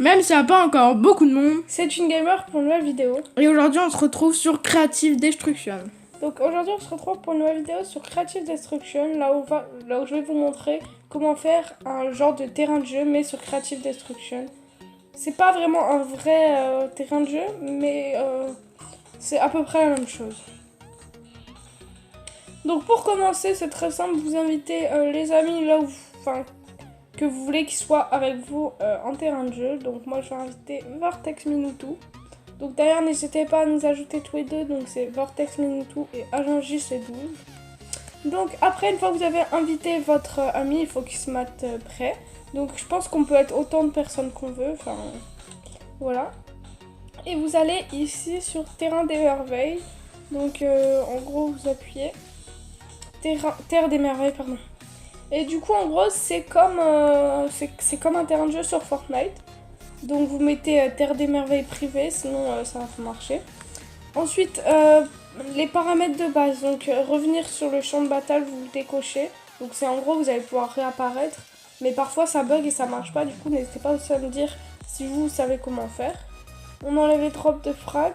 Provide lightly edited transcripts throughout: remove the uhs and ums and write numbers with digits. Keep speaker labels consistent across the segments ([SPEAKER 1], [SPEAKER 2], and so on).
[SPEAKER 1] même s'il n'y a pas encore beaucoup de monde.
[SPEAKER 2] C'est une gamer pour une nouvelle vidéo.
[SPEAKER 1] Et aujourd'hui, on se retrouve sur Creative Destruction.
[SPEAKER 2] Donc aujourd'hui, on se retrouve pour une nouvelle vidéo sur Creative Destruction, là où je vais vous montrer comment faire un genre de terrain de jeu, mais sur Creative Destruction. C'est pas vraiment un vrai terrain de jeu, mais c'est à peu près la même chose. Donc pour commencer, c'est très simple, vous invitez les amis là où, que vous voulez qu'ils soient avec vous en terrain de jeu. Donc moi je vais inviter Vortex Minutou. Donc d'ailleurs n'hésitez pas à nous ajouter tous les deux, donc c'est Vortex Minutou et Agent JC12. Donc après, une fois que vous avez invité votre ami, il faut qu'il se mette prêt. Donc je pense qu'on peut être autant de personnes qu'on veut, enfin voilà. Et vous allez ici sur Terrain des Merveilles. Donc en gros vous appuyez Terre des Merveilles, pardon. Et du coup en gros c'est comme un terrain de jeu sur Fortnite. Donc vous mettez Terre des Merveilles privée, sinon ça va pas marcher. Ensuite les paramètres de base, donc revenir sur le champ de bataille, vous le décochez. Donc c'est en gros vous allez pouvoir réapparaître. Mais parfois ça bug et ça marche pas, du coup n'hésitez pas aussi à me dire si vous savez comment faire. On enlève les tropes de frag.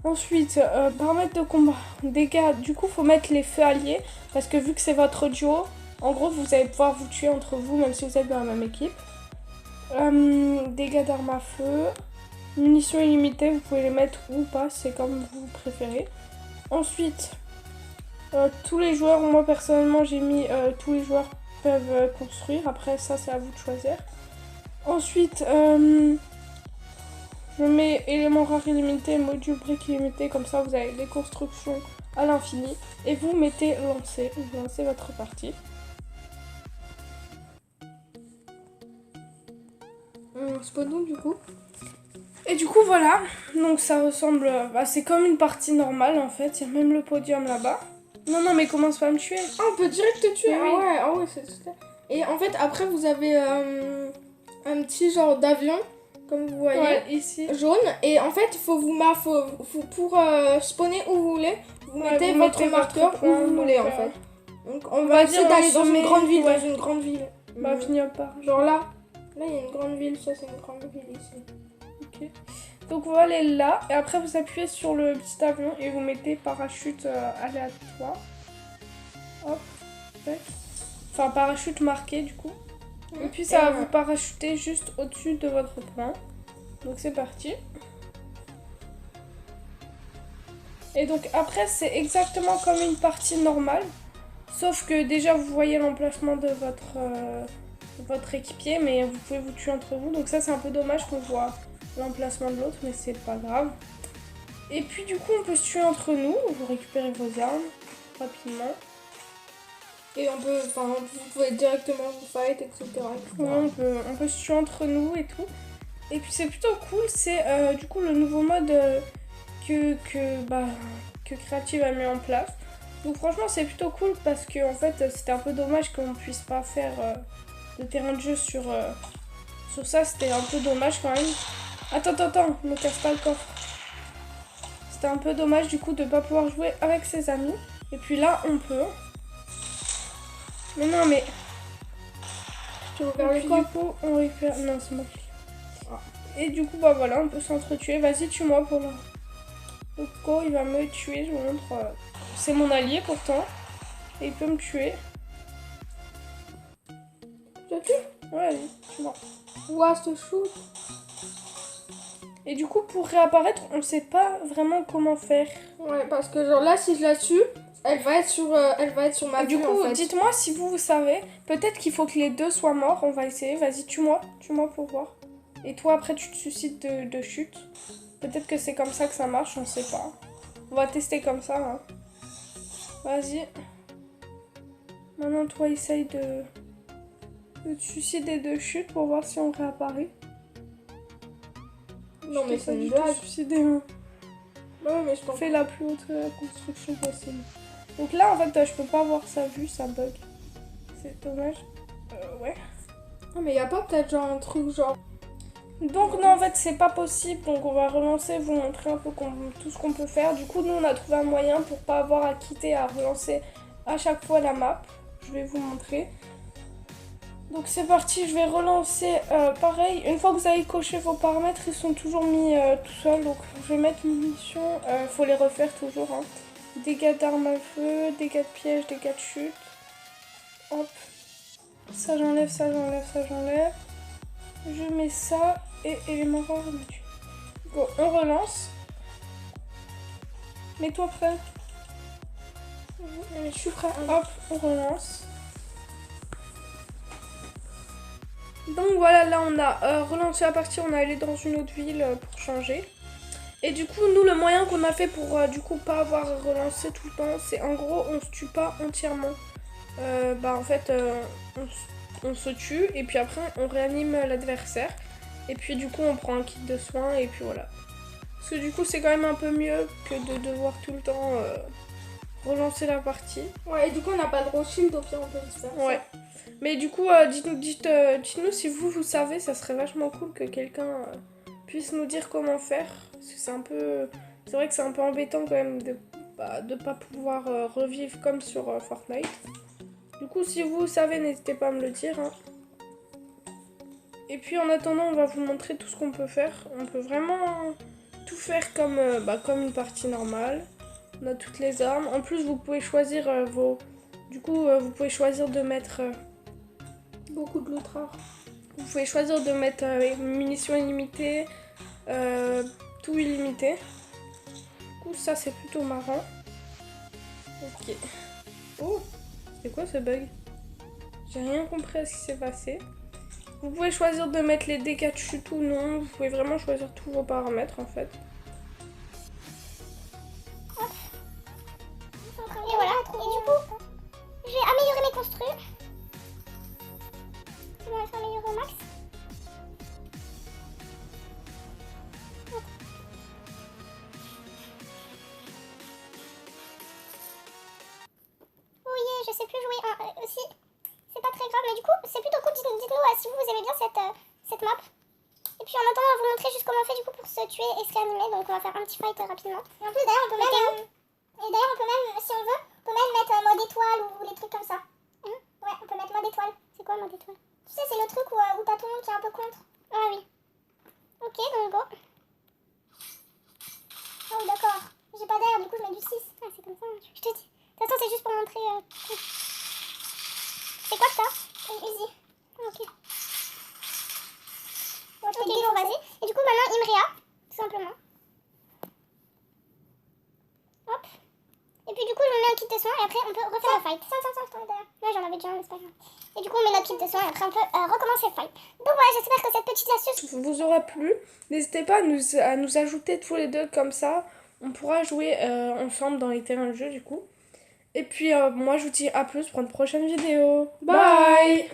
[SPEAKER 2] Ensuite, paramètres de combat, dégâts, du coup faut mettre les feux alliés, parce que vu que c'est votre duo, en gros vous allez pouvoir vous tuer entre vous, même si vous êtes dans la même équipe. Dégâts d'armes à feu, munitions illimitées, vous pouvez les mettre ou pas, c'est comme vous préférez. Ensuite, tous les joueurs, moi personnellement j'ai mis tous les joueurs peuvent construire, après ça c'est à vous de choisir. Ensuite, je mets éléments rares illimités, module briques illimité, comme ça vous avez des constructions à l'infini. Et vous mettez lancer, vous lancez votre partie.
[SPEAKER 1] Spawn donc du coup.
[SPEAKER 2] Et du coup voilà, donc ça ressemble, c'est comme une partie normale en fait, il y a même le podium là-bas. Non mais commence pas à me tuer.
[SPEAKER 1] Ah, on peut direct te tuer.
[SPEAKER 2] Oui.
[SPEAKER 1] Ah ouais, c'est ça. Et en fait après vous avez un petit genre d'avion. Comme vous voyez,
[SPEAKER 2] ouais, ici.
[SPEAKER 1] Jaune. Et en fait, faut pour spawner où vous voulez, vous mettez votre marqueur où vous voulez en fait. Donc on va essayer d'aller dans une grande ville, dans une grande ville.
[SPEAKER 2] Bah finir par.
[SPEAKER 1] Genre là il y a une grande ville, ça c'est une grande ville ici.
[SPEAKER 2] Ok. Donc vous allez là, et après vous appuyez sur le petit avion et vous mettez parachute aléatoire. Hop, tac. Enfin parachute marqué du coup. Et puis ça va vous parachuter juste au-dessus de votre point. Donc c'est parti. Et donc après c'est exactement comme une partie normale. Sauf que déjà vous voyez l'emplacement de votre équipier, mais vous pouvez vous tuer entre vous. Donc ça c'est un peu dommage qu'on voit l'emplacement de l'autre, mais c'est pas grave. Et puis du coup on peut se tuer entre nous. Vous récupérez vos armes rapidement.
[SPEAKER 1] Et vous pouvez directement vous fight, etc.
[SPEAKER 2] Ouais, on peut se tuer entre nous et tout. Et puis c'est plutôt cool, c'est du coup le nouveau mode que Creative a mis en place. Donc franchement c'est plutôt cool parce que en fait c'était un peu dommage qu'on ne puisse pas faire de terrain de jeu sur ça, c'était un peu dommage quand même. Attends, ne casse pas le coffre. C'était un peu dommage du coup de ne pas pouvoir jouer avec ses amis. Et puis là on peut. Mais non mais...
[SPEAKER 1] Tu veux faire
[SPEAKER 2] du coup on récupère... Non c'est moi qui... Et du coup bah voilà, on peut s'entretuer. Vas-y tue-moi pour là. Coco il va me tuer, je vous montre. C'est mon allié pourtant. Et il peut me tuer.
[SPEAKER 1] Tu as tué?
[SPEAKER 2] Ouais allez, tue-moi.
[SPEAKER 1] Ouah, ce shoot.
[SPEAKER 2] Et du coup pour réapparaître, on sait pas vraiment comment faire.
[SPEAKER 1] Ouais, parce que genre là si je la tue, elle va être sur ma vue.
[SPEAKER 2] Du coup
[SPEAKER 1] en fait.
[SPEAKER 2] dites-moi si vous savez. Peut-être qu'il faut que les deux soient morts, on va essayer. Vas-y tue-moi pour voir. Et toi après tu te suicides de chute. Peut-être que c'est comme ça que ça marche, on sait pas. On va tester comme ça. Hein. Vas-y. Maintenant toi essaye de te suicider de chute pour voir si on réapparaît.
[SPEAKER 1] Non mais c'est une
[SPEAKER 2] blague.
[SPEAKER 1] blague.
[SPEAKER 2] Suicider. Hein.
[SPEAKER 1] Ouais mais je pense.
[SPEAKER 2] Fais la plus haute construction possible. Donc là en fait je peux pas voir sa vue, ça bug. C'est dommage. Ouais.
[SPEAKER 1] Non mais y a pas peut-être genre un truc genre...
[SPEAKER 2] Donc non en fait c'est pas possible, donc on va relancer, vous montrer un peu tout ce qu'on peut faire. Du coup nous on a trouvé un moyen pour pas avoir à quitter, à relancer à chaque fois la map. Je vais vous montrer. Donc c'est parti, je vais relancer pareil. Une fois que vous avez coché vos paramètres, ils sont toujours mis tout seuls. Donc je vais mettre munitions, faut les refaire toujours. Hein. Dégâts d'armes à feu, dégâts de piège, dégâts de chute. Hop. Ça j'enlève, ça j'enlève, ça j'enlève. Je mets ça et élément rare je me tue. Go, on relance. Mets-toi prêt.
[SPEAKER 1] Je suis prêt.
[SPEAKER 2] Hop, on relance. Donc voilà, là on a relancé la partie, on est allé dans une autre ville pour changer. Et du coup, nous le moyen qu'on a fait pour du coup pas avoir relancé tout le temps, c'est en gros on se tue pas entièrement. En fait on se tue et puis après on réanime l'adversaire. Et puis du coup on prend un kit de soins et puis voilà. Parce que du coup c'est quand même un peu mieux que de devoir tout le temps relancer la partie.
[SPEAKER 1] Ouais, et du coup on n'a pas de shield, au pire on peut se faire ça.
[SPEAKER 2] Ouais. Mais du coup, dites-nous si vous savez, ça serait vachement cool que quelqu'un puisse nous dire comment faire. Parce que c'est vrai que c'est un peu embêtant quand même de pas pouvoir revivre comme sur Fortnite. Du coup, si vous savez, n'hésitez pas à me le dire. Hein. Et puis en attendant, on va vous montrer tout ce qu'on peut faire. On peut vraiment tout faire comme une partie normale. On a toutes les armes. En plus, vous pouvez choisir vous pouvez choisir de mettre
[SPEAKER 1] beaucoup de loot rare.
[SPEAKER 2] Vous pouvez choisir de mettre munitions illimitées, tout illimité. Du coup, ça c'est plutôt marrant. Ok. Oh, c'est quoi ce bug? J'ai rien compris à ce qui s'est passé. Vous pouvez choisir de mettre les dégâts de chute ou non. Vous pouvez vraiment choisir tous vos paramètres en fait.
[SPEAKER 3] Et voilà, et du coup, je vais améliorer mes construits. Je vais améliorer au max. Oh yeah, je sais plus jouer aussi. C'est pas très grave, mais du coup, c'est plutôt cool. Dites-nous si vous aimez bien cette map. Et puis en attendant, on va vous montrer juste comment on fait du coup pour se tuer et se réanimer. Donc on va faire un petit fight rapidement. Et en plus, d'ailleurs, on peut même... si on veut, on peut même mettre mode étoile ou les trucs comme ça. Ouais, on peut mettre mode étoile. C'est quoi mode étoile? Tu sais, c'est le truc où t'as tout le monde qui est un peu contre. Ah oui. Ok, donc go. Oh d'accord. J'ai pas d'air, du coup je mets du 6. Ah, c'est comme ça, je te dis. De toute façon, c'est juste pour montrer... C'est quoi ça? Une Uzi. Ok. Ok, bon, vas-y. Et du coup, maintenant, Imria, tout simplement. Hop. Et puis du coup, je mets un kit de soin et après, on peut refaire le fight. Ça, d'ailleurs. Ouais, j'en avais déjà un, mais c'est pas grave. Et du coup, on met notre kit de soin et après, on peut recommencer le fight. Donc voilà, j'espère que cette petite astuce
[SPEAKER 2] vous aura plu. N'hésitez pas à nous ajouter tous les deux comme ça. On pourra jouer ensemble dans les terrains de jeu du coup. Et puis moi je vous dis à plus pour une prochaine vidéo. Bye.